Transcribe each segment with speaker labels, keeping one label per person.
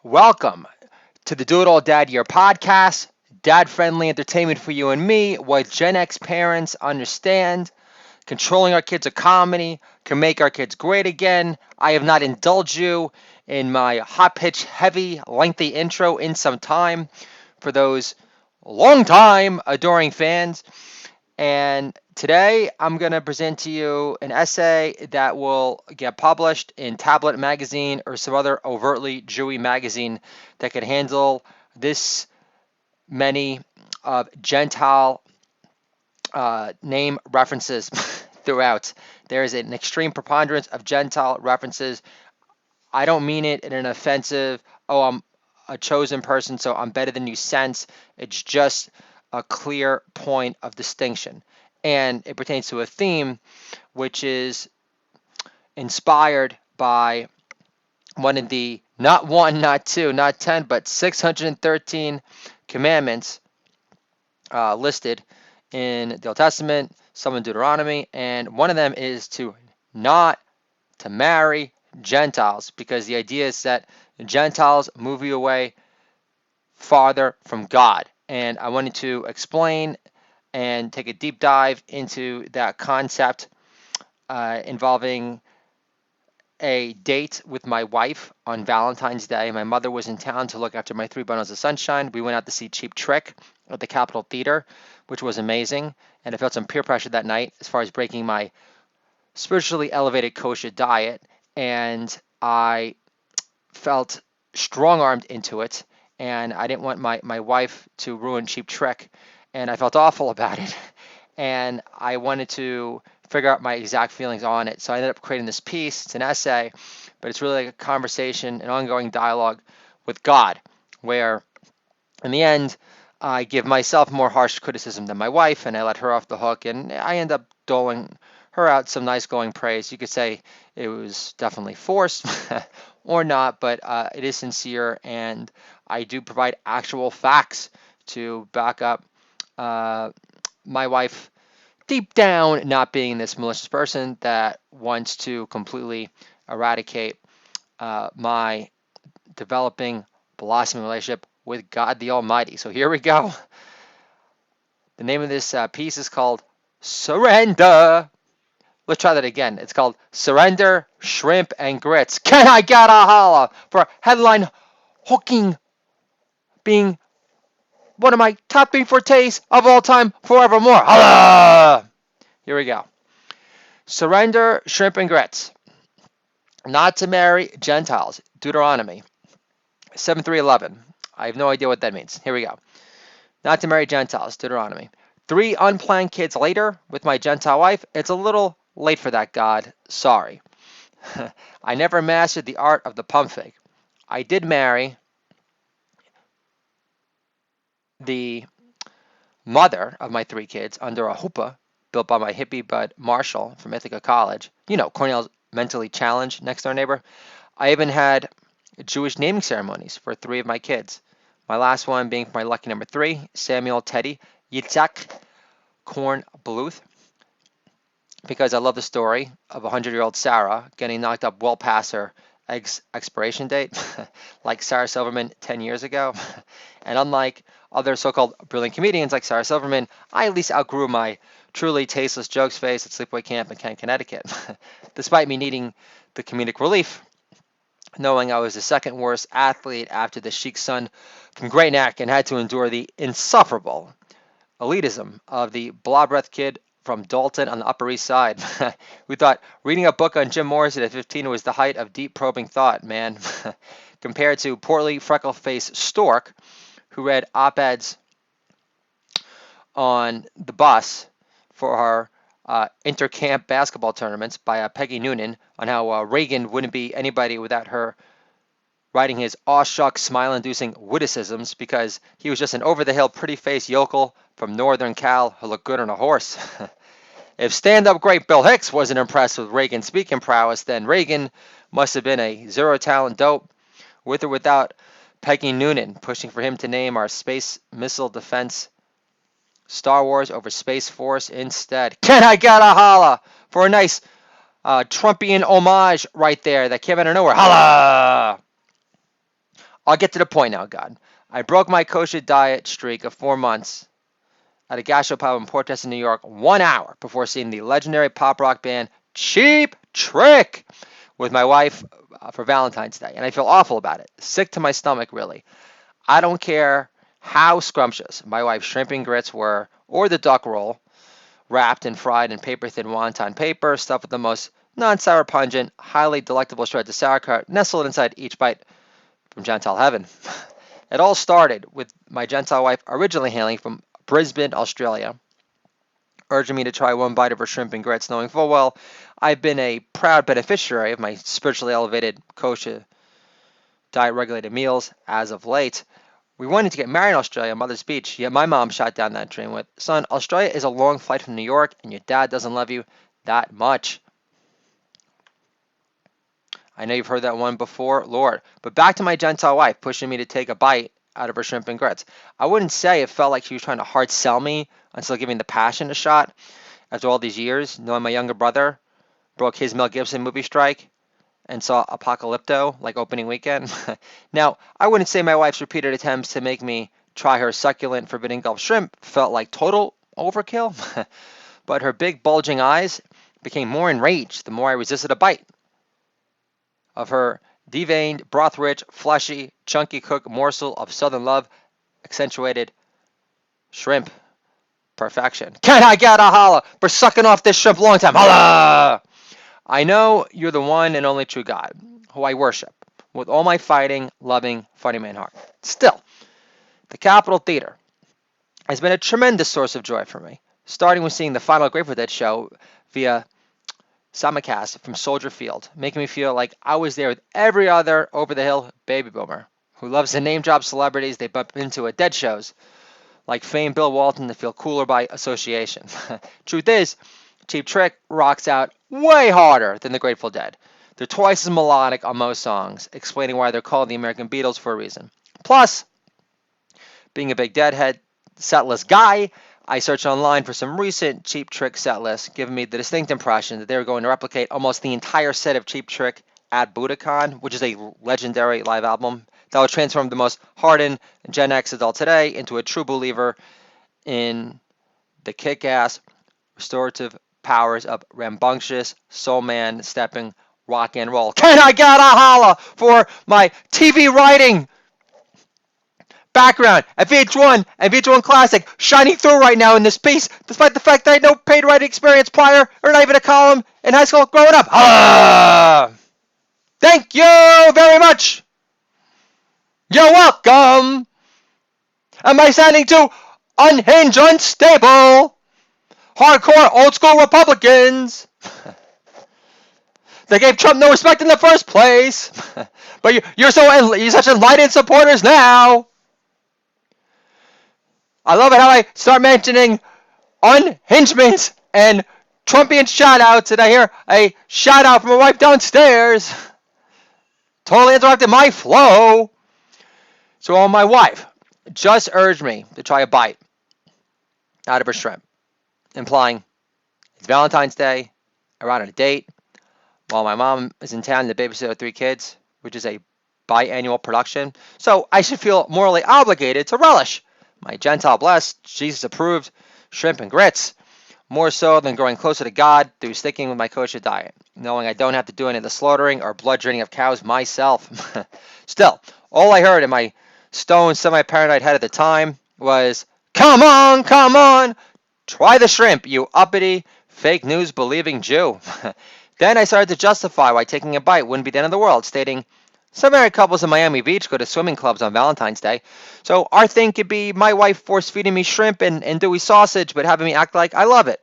Speaker 1: Welcome to the Do It All Dad Year podcast, dad friendly entertainment for you and me, what Gen X parents understand. Controlling our kids' economy can make our kids great again. I have not indulged you in my hot pitch, heavy, lengthy intro in some time for those long time adoring fans. And today I'm going to present to you an essay that will get published in Tablet Magazine or some other overtly Jewy magazine that could handle this many of Gentile name references throughout. There is an extreme preponderance of Gentile references. I don't mean it in an offensive, oh, I'm a chosen person, so I'm better than you sense. It's just a clear point of distinction. And it pertains to a theme which is inspired by one of the not one, not two, not 10, but 613 commandments listed in the Old Testament, some in Deuteronomy, and one of them is not to marry Gentiles, because the idea is that Gentiles move you away farther from God. And I wanted to explain and take a deep dive into that concept involving a date with my wife on Valentine's Day. My mother was in town to look after my three bundles of sunshine. We went out to see Cheap Trick at the Capitol Theater, which was amazing. And I felt some peer pressure that night as far as breaking my spiritually elevated kosher diet. And I felt strong-armed into it. And I didn't want my wife to ruin Cheap Trick. And I felt awful about it. And I wanted to figure out my exact feelings on it. So I ended up creating this piece. It's an essay, but it's really like a conversation, an ongoing dialogue with God, where in the end, I give myself more harsh criticism than my wife, and I let her off the hook, and I end up doling her out some nice glowing praise. You could say it was definitely forced or not, but it is sincere, and I do provide actual facts to back up my wife deep down not being this malicious person that wants to completely eradicate my developing blossoming relationship with God the Almighty. So here we go. The name of this piece is called Surrender. Let's try that again. It's called Surrender, Shrimp, and Grits. Can I get a holla for headline hooking being one of my top three fortes of all time forevermore. Holla! Here we go. Surrender, shrimp, and grits. Not to marry Gentiles. Deuteronomy 7:3:11. I have no idea what that means. Here we go. Not to marry Gentiles. Deuteronomy. 3 unplanned kids later with my Gentile wife. It's a little late for that, God. Sorry. I never mastered the art of the pump fake. I did marry the mother of my 3 kids under a huppah built by my hippie bud Marshall from Ithaca College. You know, Cornell's mentally challenged next door neighbor. I even had Jewish naming ceremonies for 3 of my kids. My last one being for my lucky number 3, Samuel Teddy Yitzhak Korn Bluth, because I love the story of 100-year-old Sarah getting knocked up well past her expiration date, like Sarah Silverman 10 years ago. And unlike other so-called brilliant comedians like Sarah Silverman, I at least outgrew my truly tasteless jokes face at Sleepaway Camp in Kent, Connecticut. Despite me needing the comedic relief, knowing I was the second worst athlete after the Sheik's son from Great Neck and had to endure the insufferable elitism of the blob-breath kid from Dalton on the Upper East Side. We thought reading a book on Jim Morrison at 15 was the height of deep probing thought, man. Compared to portly freckle-faced Stork, who read op-eds on the bus for her intercamp basketball tournaments by Peggy Noonan on how Reagan wouldn't be anybody without her writing his aw-shuck smile-inducing witticisms because he was just an over-the-hill pretty-faced yokel from Northern Cal who looked good on a horse. If stand-up great Bill Hicks wasn't impressed with Reagan's speaking prowess, then Reagan must have been a zero-talent dope, with or without Peggy Noonan pushing for him to name our space missile defense Star Wars over Space Force instead. Can I get a holla for a nice Trumpian homage right there that came out of nowhere? Holla! I'll get to the point now, God. I broke my kosher diet streak of 4 months at a gastropub in Port New York 1 hour before seeing the legendary pop rock band Cheap Trick with my wife for Valentine's Day. And I feel awful about it. Sick to my stomach, really. I don't care how scrumptious my wife's shrimp and grits were, or the duck roll, wrapped and fried in paper-thin wonton paper, stuffed with the most non-sour pungent, highly delectable shreds of sauerkraut nestled inside each bite from Gentile heaven. It all started with my Gentile wife originally hailing from Brisbane, Australia, urging me to try one bite of her shrimp and grits, knowing full well I've been a proud beneficiary of my spiritually elevated kosher diet-regulated meals as of late. We wanted to get married in Australia, Mother's Beach, yet my mom shot down that dream with, "Son, Australia is a long flight from New York, and your dad doesn't love you that much." I know you've heard that one before, Lord. But back to my Gentile wife pushing me to take a bite out of her shrimp and grits. I wouldn't say it felt like she was trying to hard sell me until giving the passion a shot. After all these years, knowing my younger brother broke his Mel Gibson movie strike and saw Apocalypto like opening weekend. Now, I wouldn't say my wife's repeated attempts to make me try her succulent Forbidden Gulf shrimp felt like total overkill, but her big bulging eyes became more enraged the more I resisted a bite of her deveined, broth-rich, fleshy, chunky cooked morsel of southern love, accentuated shrimp perfection. Can I get a holla for sucking off this shrimp long time? Holla! I know you're the one and only true God, who I worship with all my fighting, loving, funny man heart. Still, the Capitol Theater has been a tremendous source of joy for me, starting with seeing the final Grateful Dead show via simulcast from Soldier Field, making me feel like I was there with every other over-the-hill baby boomer who loves to name-drop celebrities they bump into at Dead shows, like famed Bill Walton to feel cooler by association. Truth is, Cheap Trick rocks out way harder than the Grateful Dead. They're twice as melodic on most songs, explaining why they're called the American Beatles for a reason. Plus, being a big Deadhead setlist guy, I searched online for some recent Cheap Trick set lists, giving me the distinct impression that they were going to replicate almost the entire set of Cheap Trick at Budokan, which is a legendary live album that will transform the most hardened Gen X adult today into a true believer in the kick-ass, restorative powers of rambunctious, soul man stepping rock and roll. Can I get a holla for my TV writing background at VH1 and VH1 Classic shining through right now in this piece, despite the fact that I had no paid writing experience prior or not even a column in high school growing up? Thank you very much. You're welcome. Am I sounding too unhinged, unstable? Hardcore old school Republicans. They gave Trump no respect in the first place. But you're such enlightened supporters now. I love it how I start mentioning unhingements and Trumpian shout-outs, and I hear a shout-out from my wife downstairs. Totally interrupted my flow. So my wife just urged me to try a bite out of her shrimp, implying it's Valentine's Day, we're out on a date, while my mom is in town to babysit her 3 kids, which is a biannual production. So I should feel morally obligated to relish my Gentile blessed, Jesus approved shrimp and grits, more so than growing closer to God through sticking with my kosher diet, knowing I don't have to do any of the slaughtering or blood draining of cows myself. Still, all I heard in my stoned, semi-paranoid head at the time was, come on, try the shrimp, you uppity, fake news believing Jew. Then I started to justify why taking a bite wouldn't be the end of the world, stating, some married couples in Miami Beach go to swimming clubs on Valentine's Day, so our thing could be my wife force-feeding me shrimp and andouille sausage, but having me act like I love it.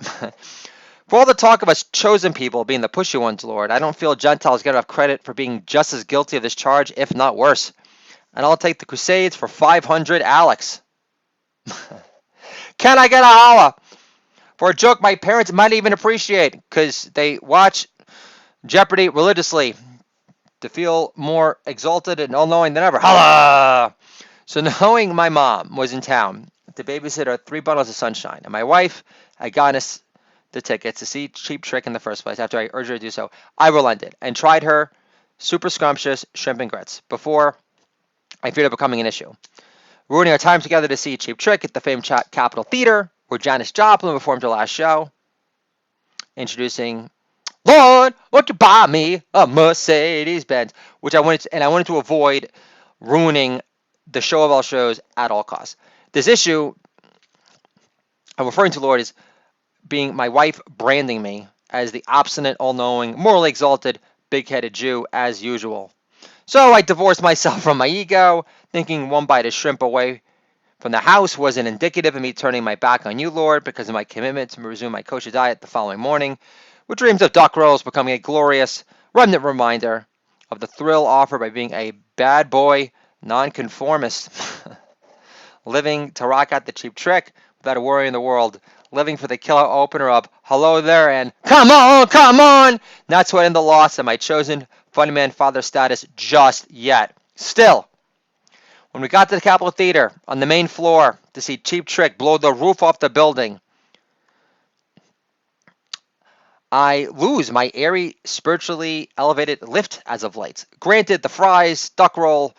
Speaker 1: For all the talk of us chosen people being the pushy ones, Lord, I don't feel Gentiles get enough credit for being just as guilty of this charge, if not worse. And I'll take the Crusades for 500 Alex. Can I get a holla for a joke my parents might even appreciate, because they watch Jeopardy religiously to feel more exalted and all-knowing than ever. Holla! So knowing my mom was in town to babysit her 3 bundles of sunshine, and my wife had gotten us the tickets to see Cheap Trick in the first place after I urged her to do so, I relented and tried her super scrumptious shrimp and grits before I feared it becoming an issue. Ruining our time together to see Cheap Trick at the famed Capitol Theater, where Janis Joplin performed her last show, introducing Lord, won't you buy me a Mercedes Benz? Which I wanted to avoid ruining the show of all shows at all costs. This issue I'm referring to, Lord, is being my wife branding me as the obstinate, all-knowing, morally exalted, big-headed Jew as usual. So I divorced myself from my ego, thinking one bite of shrimp away from the house wasn't indicative of me turning my back on you, Lord, because of my commitment to resume my kosher diet the following morning, with dreams of duck rolls becoming a glorious, remnant reminder of the thrill offered by being a bad boy nonconformist, living to rock out the Cheap Trick without a worry in the world, living for the killer opener of Hello There and Come On, Come On! Not sweating the loss of my chosen funny man father status just yet. Still, when we got to the Capitol Theater on the main floor to see Cheap Trick blow the roof off the building, I lose my airy, spiritually elevated lift as of late. Granted, the fries, duck roll,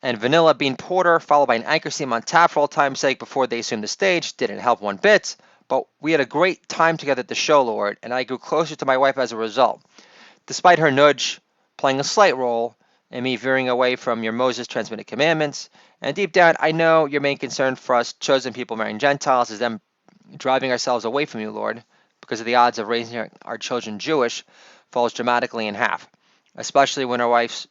Speaker 1: and vanilla bean porter, followed by an anchor steam on tap for all time's sake before they assumed the stage, didn't help one bit. But we had a great time together at the show, Lord, and I grew closer to my wife as a result. Despite her nudge playing a slight role in me veering away from your Moses transmitted commandments, and deep down, I know your main concern for us chosen people marrying Gentiles is them driving ourselves away from you, Lord, because of the odds of raising our children Jewish falls dramatically in half, especially when our wives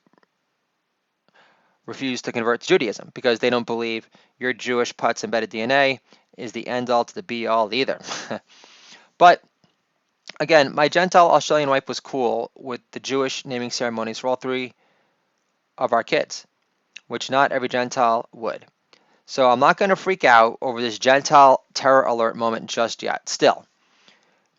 Speaker 1: refuse to convert to Judaism because they don't believe your Jewish putz embedded DNA is the end all to the be all either. But again, my Gentile Australian wife was cool with the Jewish naming ceremonies for all three of our kids, which not every Gentile would. So I'm not going to freak out over this Gentile terror alert moment just yet. Still,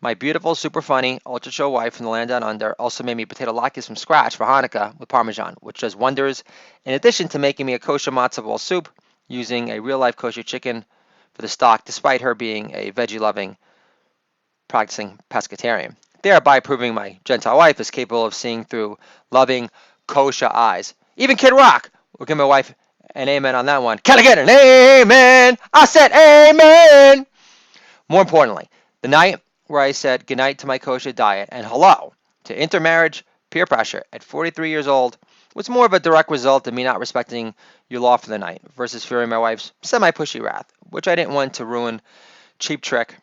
Speaker 1: my beautiful, super funny, ultra show wife from the land down under also made me potato latkes from scratch for Hanukkah with Parmesan, which does wonders, in addition to making me a kosher matzo ball soup using a real-life kosher chicken for the stock, despite her being a veggie-loving, practicing pescatarian, thereby proving my Gentile wife is capable of seeing through loving, kosher eyes. Even Kid Rock will give my wife an amen on that one. Can I get an amen? I said amen! More importantly, the night where I said goodnight to my kosher diet and hello to intermarriage peer pressure at 43 years old was more of a direct result of me not respecting your law for the night versus fearing my wife's semi-pushy wrath, which I didn't want to ruin Cheap Trick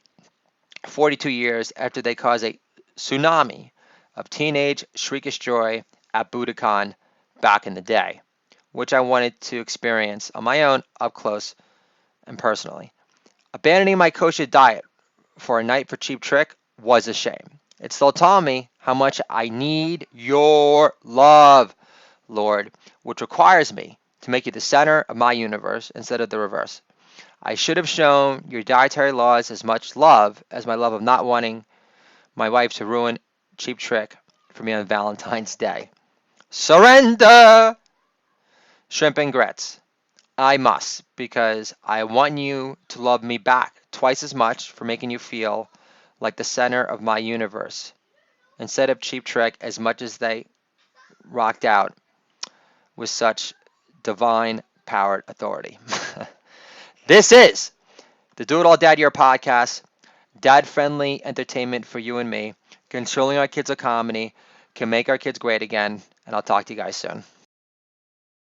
Speaker 1: 42 years after they caused a tsunami of teenage shrikish joy at Budokan back in the day, which I wanted to experience on my own up close and personally. Abandoning my kosher diet for a night for Cheap Trick was a shame. It still taught me how much I need your love, Lord, which requires me to make you the center of my universe instead of the reverse. I should have shown your dietary laws as much love as my love of not wanting my wife to ruin Cheap Trick for me on Valentine's Day. Surrender! Shrimp and grits. I must, because I want you to love me back twice as much for making you feel like the center of my universe, instead of Cheap Trick as much as they rocked out with such divine powered authority. This is the Do It All Dad Year podcast, dad-friendly entertainment for you and me, controlling our kids' economy, can make our kids great again, and I'll talk to you guys soon.